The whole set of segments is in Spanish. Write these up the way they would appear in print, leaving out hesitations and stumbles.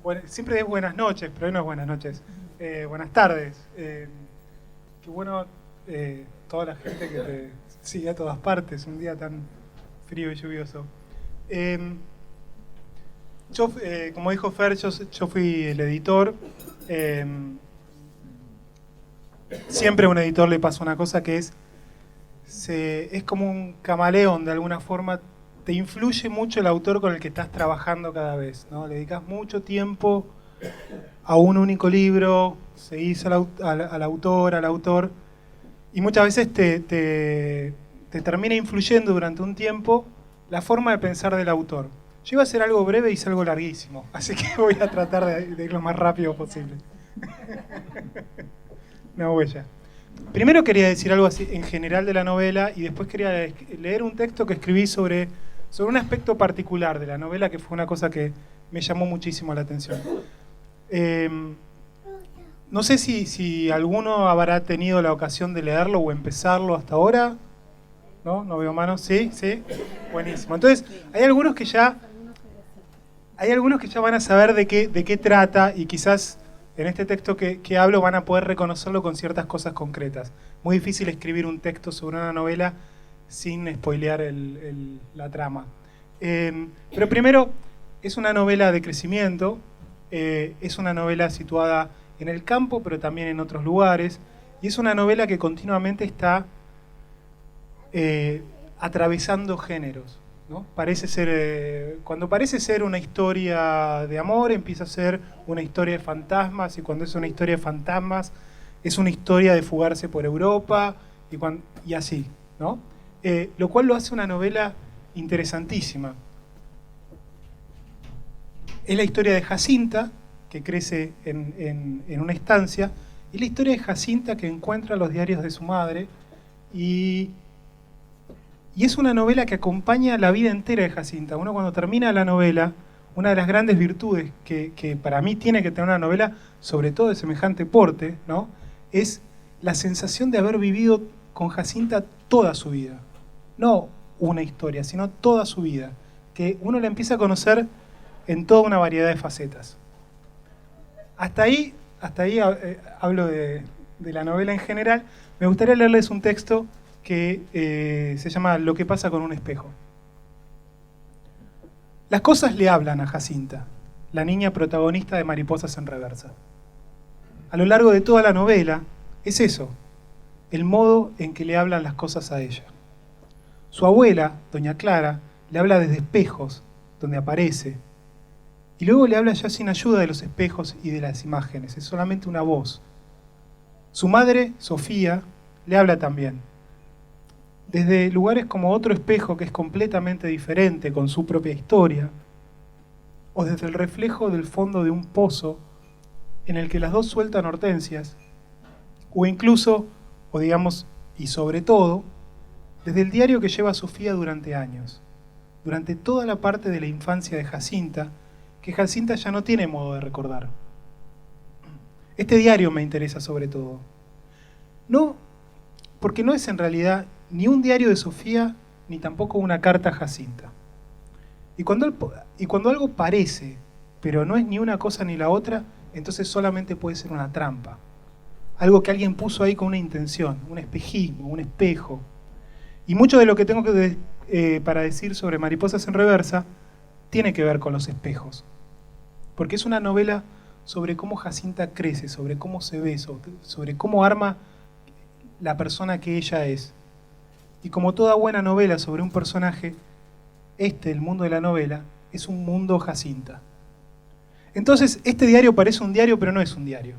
Bueno, siempre es buenas noches, pero hoy no es buenas noches. Buenas tardes. Qué bueno toda la gente que te sigue a todas partes, un día tan frío y lluvioso. Eh, como dijo Fer, yo fui el editor. Eh, Siempre a un editor le pasa una cosa que es como un camaleón de alguna forma. Te influye mucho el autor con el que estás trabajando cada vez, ¿no? Le dedicas mucho tiempo a un único libro, seguís al autor, al autor, y muchas veces te termina influyendo durante un tiempo la forma de pensar del autor. Yo iba a hacer algo breve y hice algo larguísimo, así que voy a tratar de ir lo más rápido posible. Una huella. Primero quería decir algo así en general de la novela y después quería leer un texto que escribí sobre un aspecto particular de la novela que fue una cosa que me llamó muchísimo la atención. Eh, no sé si alguno habrá tenido la ocasión de leerlo o empezarlo hasta ahora. ¿No? ¿No veo manos? ¿Sí? ¿Sí? Buenísimo. Entonces, hay algunos que ya van a saber de qué trata y quizás en este texto que hablo van a poder reconocerlo con ciertas cosas concretas. Muy difícil escribir un texto sobre una novela sin spoilear la trama. Pero primero, es una novela de crecimiento, es una novela situada en el campo, pero también en otros lugares, y es una novela que continuamente está atravesando géneros, ¿no? Cuando parece ser una historia de amor, empieza a ser una historia de fantasmas, y cuando es una historia de fantasmas, es una historia de fugarse por Europa, y así, ¿no? Lo cual lo hace una novela interesantísima. Es la historia de Jacinta, que crece en una estancia, y la historia de Jacinta que encuentra los diarios de su madre, y es una novela que acompaña la vida entera de Jacinta. Uno cuando termina la novela, una de las grandes virtudes que para mí tiene que tener una novela, sobre todo de semejante porte, ¿no? Es la sensación de haber vivido con Jacinta toda su vida. No una historia, sino toda su vida. Que uno la empieza a conocer en toda una variedad de facetas. Hasta ahí hablo de la novela en general. Me gustaría leerles un texto que se llama Lo que pasa con un espejo. Las cosas le hablan a Jacinta, la niña protagonista de Mariposas en Reversa. A lo largo de toda la novela es eso, el modo en que le hablan las cosas a ella. Su abuela, doña Clara, le habla desde espejos, donde aparece, y luego le habla ya sin ayuda de los espejos y de las imágenes, es solamente una voz. Su madre, Sofía, le habla también, desde lugares como otro espejo que es completamente diferente, con su propia historia, o desde el reflejo del fondo de un pozo en el que las dos sueltan hortensias, o incluso, o digamos, y sobre todo, desde el diario que lleva Sofía durante años, durante toda la parte de la infancia de Jacinta, que Jacinta ya no tiene modo de recordar. Este diario me interesa sobre todo. No, porque no es en realidad ni un diario de Sofía, ni tampoco una carta a Jacinta. Y cuando algo parece, pero no es ni una cosa ni la otra, entonces solamente puede ser una trampa. Algo que alguien puso ahí con una intención, un espejismo, un espejo. Y mucho de lo que tengo para decir sobre Mariposas en Reversa tiene que ver con los espejos. Porque es una novela sobre cómo Jacinta crece, sobre cómo se ve, sobre cómo arma la persona que ella es. Y como toda buena novela sobre un personaje, el mundo de la novela, es un mundo Jacinta. Entonces, este diario parece un diario, pero no es un diario.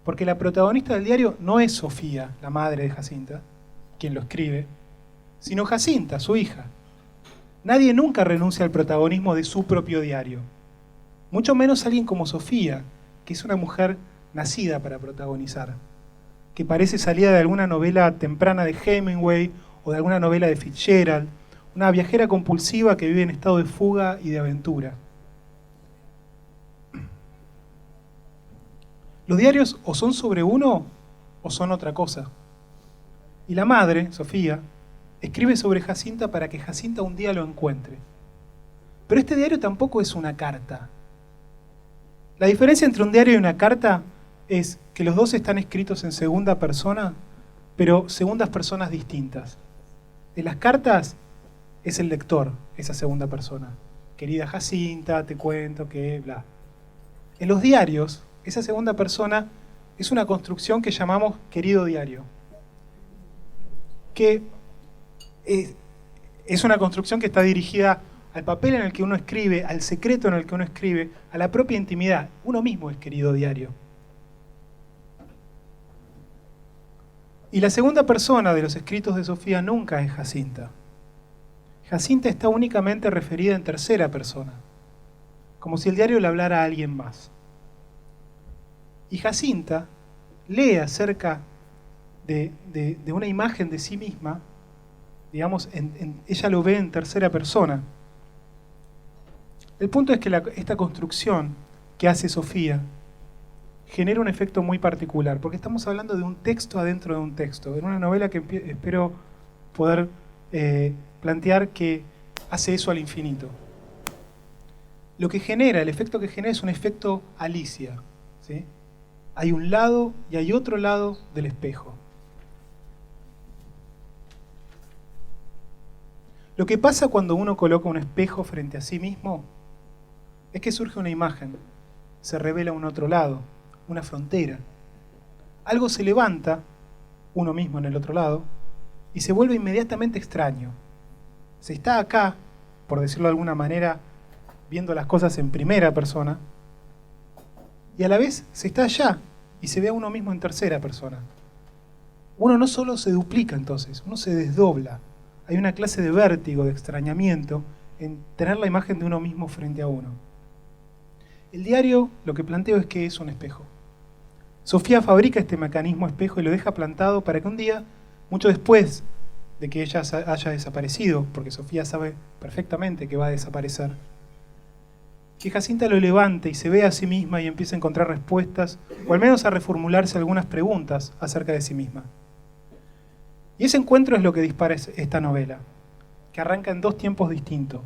Porque la protagonista del diario no es Sofía, la madre de Jacinta, quien lo escribe, sino Jacinta, su hija. Nadie nunca renuncia al protagonismo de su propio diario. Mucho menos alguien como Sofía, que es una mujer nacida para protagonizar, que parece salida de alguna novela temprana de Hemingway o de alguna novela de Fitzgerald, una viajera compulsiva que vive en estado de fuga y de aventura. Los diarios o son sobre uno o son otra cosa. Y la madre, Sofía, escribe sobre Jacinta para que Jacinta un día lo encuentre. Pero este diario tampoco es una carta. La diferencia entre un diario y una carta es que los dos están escritos en segunda persona, pero segundas personas distintas. En las cartas es el lector, esa segunda persona. Querida Jacinta, te cuento que bla. En los diarios, esa segunda persona es una construcción que llamamos querido diario, que es una construcción que está dirigida al papel en el que uno escribe, al secreto en el que uno escribe, a la propia intimidad. Uno mismo es querido diario. Y la segunda persona de los escritos de Sofía nunca es Jacinta. Jacinta está únicamente referida en tercera persona, como si el diario le hablara a alguien más. Y Jacinta lee acerca de una imagen de sí misma, digamos, ella lo ve en tercera persona. El punto es que esta construcción que hace Sofía genera un efecto muy particular, porque estamos hablando de un texto adentro de un texto, en una novela que espero poder plantear que hace eso al infinito. Lo que genera, el efecto que genera es un efecto Alicia, ¿sí? Hay un lado y hay otro lado del espejo. Lo que pasa cuando uno coloca un espejo frente a sí mismo es que surge una imagen, se revela un otro lado, una frontera. Algo se levanta, uno mismo en el otro lado, y se vuelve inmediatamente extraño. Se está acá, por decirlo de alguna manera, viendo las cosas en primera persona, y a la vez se está allá y se ve a uno mismo en tercera persona. Uno no solo se duplica entonces, uno se desdobla. Hay una clase de vértigo, de extrañamiento, en tener la imagen de uno mismo frente a uno. El diario lo que planteo es que es un espejo. Sofía fabrica este mecanismo espejo y lo deja plantado para que un día, mucho después de que ella haya desaparecido, porque Sofía sabe perfectamente que va a desaparecer, que Jacinta lo levante y se vea a sí misma y empiece a encontrar respuestas, o al menos a reformularse algunas preguntas acerca de sí misma. Y ese encuentro es lo que dispara esta novela, que arranca en dos tiempos distintos.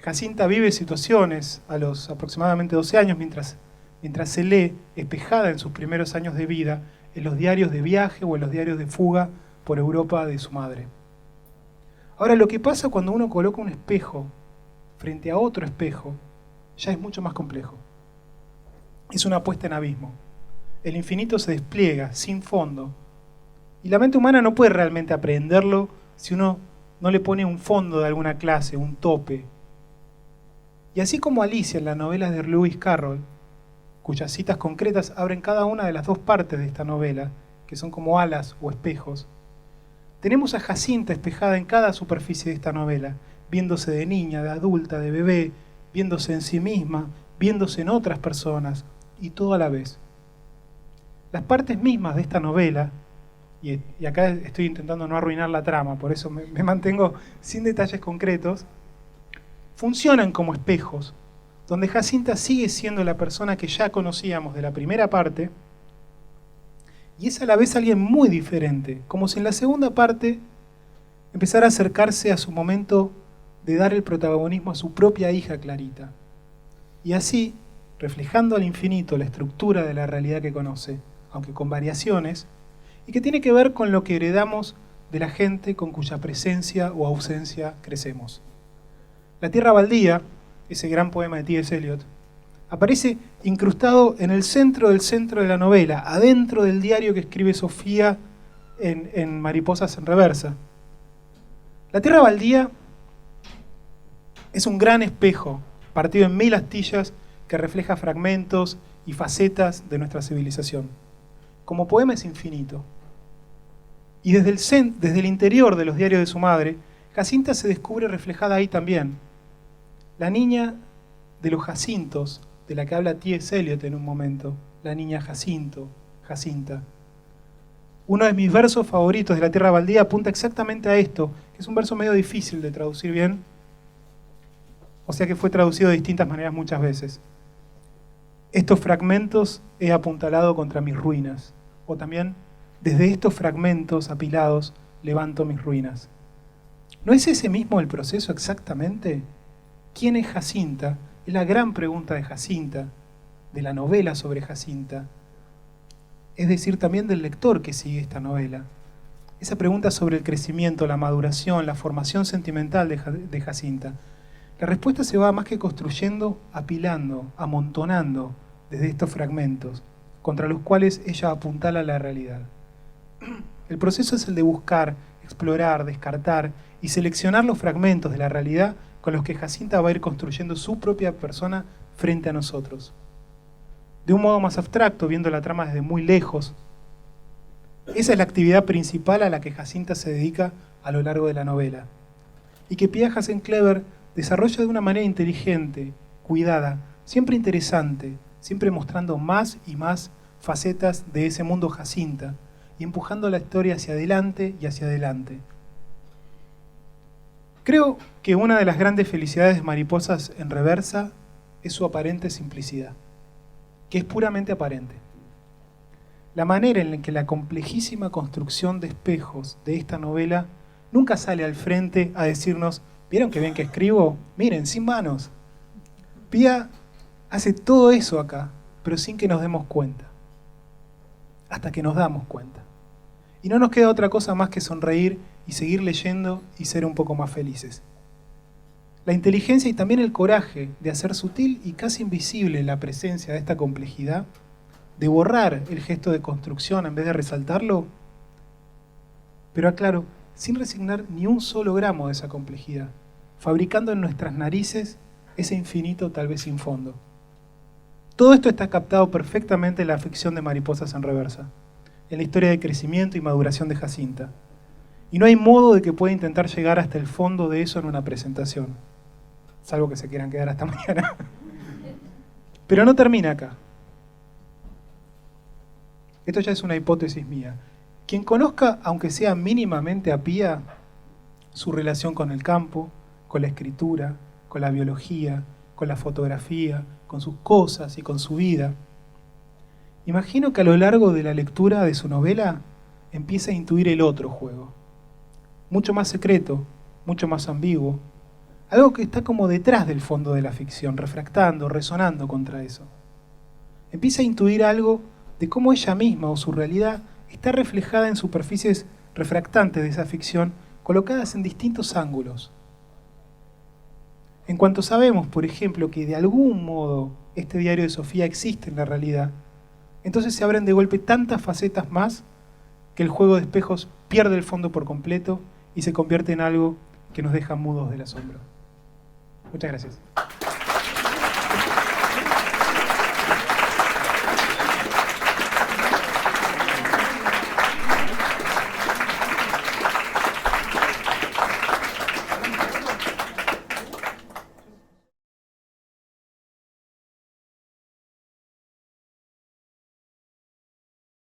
Jacinta vive situaciones a los aproximadamente 12 años mientras se lee, espejada en sus primeros años de vida, en los diarios de viaje o en los diarios de fuga por Europa de su madre. Ahora, lo que pasa cuando uno coloca un espejo frente a otro espejo, ya es mucho más complejo. Es una puesta en abismo. El infinito se despliega sin fondo. Y la mente humana no puede realmente aprenderlo si uno no le pone un fondo de alguna clase, un tope. Y así como Alicia en las novelas de Lewis Carroll, cuyas citas concretas abren cada una de las dos partes de esta novela, que son como alas o espejos, tenemos a Jacinta espejada en cada superficie de esta novela, viéndose de niña, de adulta, de bebé, viéndose en sí misma, viéndose en otras personas, y todo a la vez. Las partes mismas de esta novela, y acá estoy intentando no arruinar la trama, por eso me mantengo sin detalles concretos, funcionan como espejos, donde Jacinta sigue siendo la persona que ya conocíamos de la primera parte, y es a la vez alguien muy diferente, como si en la segunda parte empezara a acercarse a su momento de dar el protagonismo a su propia hija Clarita. Y así, reflejando al infinito la estructura de la realidad que conoce, aunque con variaciones, y que tiene que ver con lo que heredamos de la gente con cuya presencia o ausencia crecemos. La Tierra Baldía, ese gran poema de T.S. Eliot, aparece incrustado en el centro del centro de la novela, adentro del diario que escribe Sofía en Mariposas en Reversa. La Tierra Baldía es un gran espejo, partido en 1000 astillas, que refleja fragmentos y facetas de nuestra civilización. Como poema es infinito. Y desde el interior de los diarios de su madre, Jacinta se descubre reflejada ahí también. La niña de los Jacintos, de la que habla T.S. Eliot en un momento, la niña Jacinto, Jacinta. Uno de mis versos favoritos de La Tierra Baldía apunta exactamente a esto, que es un verso medio difícil de traducir bien, o sea que fue traducido de distintas maneras muchas veces. Estos fragmentos he apuntalado contra mis ruinas, o también, desde estos fragmentos apilados, levanto mis ruinas. ¿No es ese mismo el proceso exactamente? ¿Quién es Jacinta es la gran pregunta de Jacinta, de la novela sobre Jacinta, es decir, también del lector que sigue esta novela. Esa pregunta sobre el crecimiento, la maduración, la formación sentimental de Jacinta. La respuesta se va más que construyendo, apilando, amontonando desde estos fragmentos, contra los cuales ella apuntala la realidad. El proceso es el de buscar, explorar, descartar y seleccionar los fragmentos de la realidad con los que Jacinta va a ir construyendo su propia persona frente a nosotros. De un modo más abstracto, viendo la trama desde muy lejos, esa es la actividad principal a la que Jacinta se dedica a lo largo de la novela, y que Pia Jasen-Clever desarrolla de una manera inteligente, cuidada, siempre interesante, siempre mostrando más y más facetas de ese mundo Jacinta, y empujando la historia hacia adelante y hacia adelante. Creo que una de las grandes felicidades de Mariposas en Reversa es su aparente simplicidad, que es puramente aparente. La manera en la que la complejísima construcción de espejos de esta novela nunca sale al frente a decirnos: ¿vieron que bien que escribo? Miren, sin manos. Pia hace todo eso acá, pero sin que nos demos cuenta. Hasta que nos damos cuenta. Y no nos queda otra cosa más que sonreír y seguir leyendo y ser un poco más felices. La inteligencia y también el coraje de hacer sutil y casi invisible la presencia de esta complejidad, de borrar el gesto de construcción en vez de resaltarlo, pero aclaro, sin resignar ni un solo gramo de esa complejidad, fabricando en nuestras narices ese infinito tal vez sin fondo. Todo esto está captado perfectamente en la ficción de Mariposas en Reversa, en la historia de crecimiento y maduración de Jacinta. Y no hay modo de que pueda intentar llegar hasta el fondo de eso en una presentación, salvo que se quieran quedar hasta mañana. Pero no termina acá. Esto ya es una hipótesis mía. Quien conozca, aunque sea mínimamente a Pia, su relación con el campo, con la escritura, con la biología, con la fotografía, con sus cosas y con su vida, imagino que a lo largo de la lectura de su novela empieza a intuir el otro juego, mucho más secreto, mucho más ambiguo, algo que está como detrás del fondo de la ficción, refractando, resonando contra eso. Empieza a intuir algo de cómo ella misma o su realidad está reflejada en superficies refractantes de esa ficción, colocadas en distintos ángulos. En cuanto sabemos, por ejemplo, que de algún modo este diario de Sofía existe en la realidad, entonces se abren de golpe tantas facetas más que el juego de espejos pierde el fondo por completo y se convierte en algo que nos deja mudos del asombro. Muchas gracias.